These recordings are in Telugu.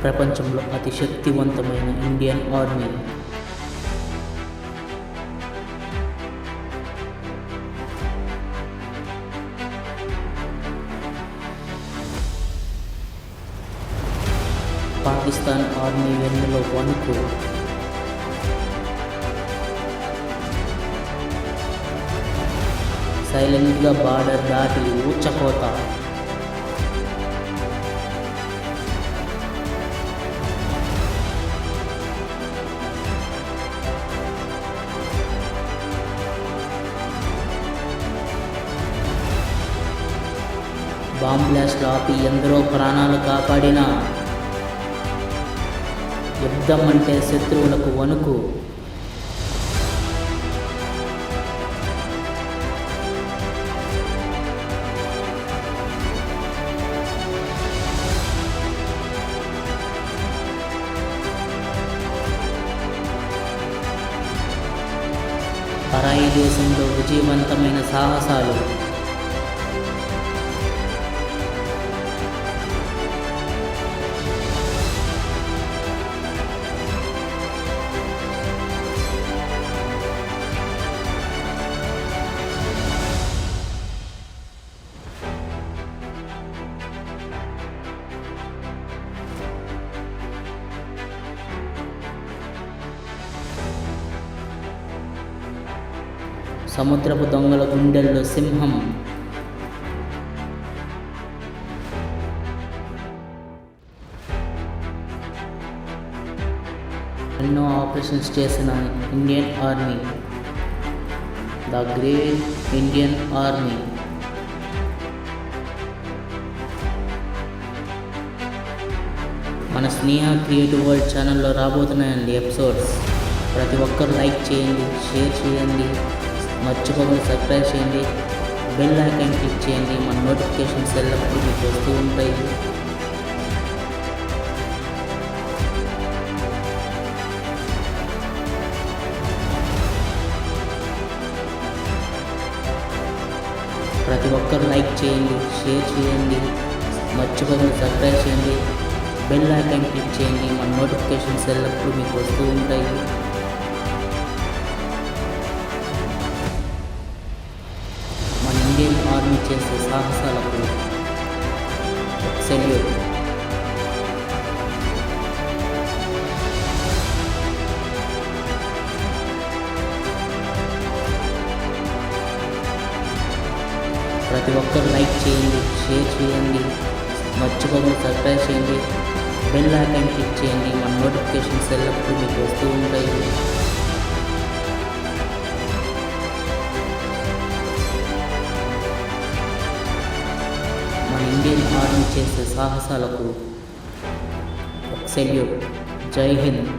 ప్రపంచంలో అతి శక్తివంతమైన ఇండియన్ ఆర్మీ. పాకిస్తాన్ ఆర్మీ వెన్నులో వణుకు. సైలెంట్గా బార్డర్ దాటి ఊచకోత. బాంబ్ బ్లాస్ట్ ఆపి ఎందరో ప్రాణాలు కాపాడిన యుద్ధం అంటే శత్రువులకు వణుకు. పరాయి దేశంలో విజయవంతమైన సాహసాలు. సముద్రపు దొంగల గుండెల్లో సింహం. ఎన్నో ఆపరేషన్స్ చేసిన Indian army, the great Indian army. మన స్నేహ క్రియేటివ్ వరల్డ్ ఛానల్లో రాబోతున్నాయండి ఎపిసోడ్స్. ప్రతి ఒక్కరు లైక్ చేయండి, షేర్ చేయండి, మర్చిపోకుండా సబ్స్క్రైబ్ చేయండి, బెల్ ఐకాన్ క్లిక్ చేయండి. మన నోటిఫికేషన్స్ ఎల్లప్పుడూ మీకు వస్తూ ఉంటాయి. ప్రతి ఒక్కరు లైక్ చేయండి, షేర్ చేయండి, మర్చిపోకుండా సబ్స్క్రైబ్ చేయండి, బెల్ ఐకాన్ క్లిక్ చేయండి. మన నోటిఫికేషన్స్ ఎల్లప్పుడూ మీకు వస్తూ ఉంటాయి. ఇండియన్ ఆర్మీ చేసే సాహసాలకు సెల్యూట్. ప్రతి ఒక్కరు లైక్ చేయండి, షేర్ చేయండి, మర్చిపోకుండా సబ్స్క్రైబ్ చేయండి, బెల్ ఐకాన్ క్లిక్ చేయండి. మన నోటిఫికేషన్స్ ఎల్లప్పుడూ మీకు వస్తూ ఉంటాయి. ఇండియన్ ఆర్మీ చేసే సాహసాలకు సెల్యూట్. జై హింద్.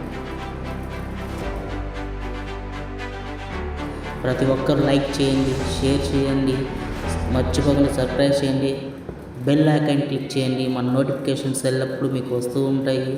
ప్రతి ఒక్కరు లైక్ చేయండి, షేర్ చేయండి, మర్చిపోకుండా సబ్స్క్రైబ్ చేయండి, బెల్ ఐకాన్ క్లిక్ చేయండి. మన నోటిఫికేషన్స్ ఎల్లప్పుడూ మీకు వస్తూ ఉంటాయి.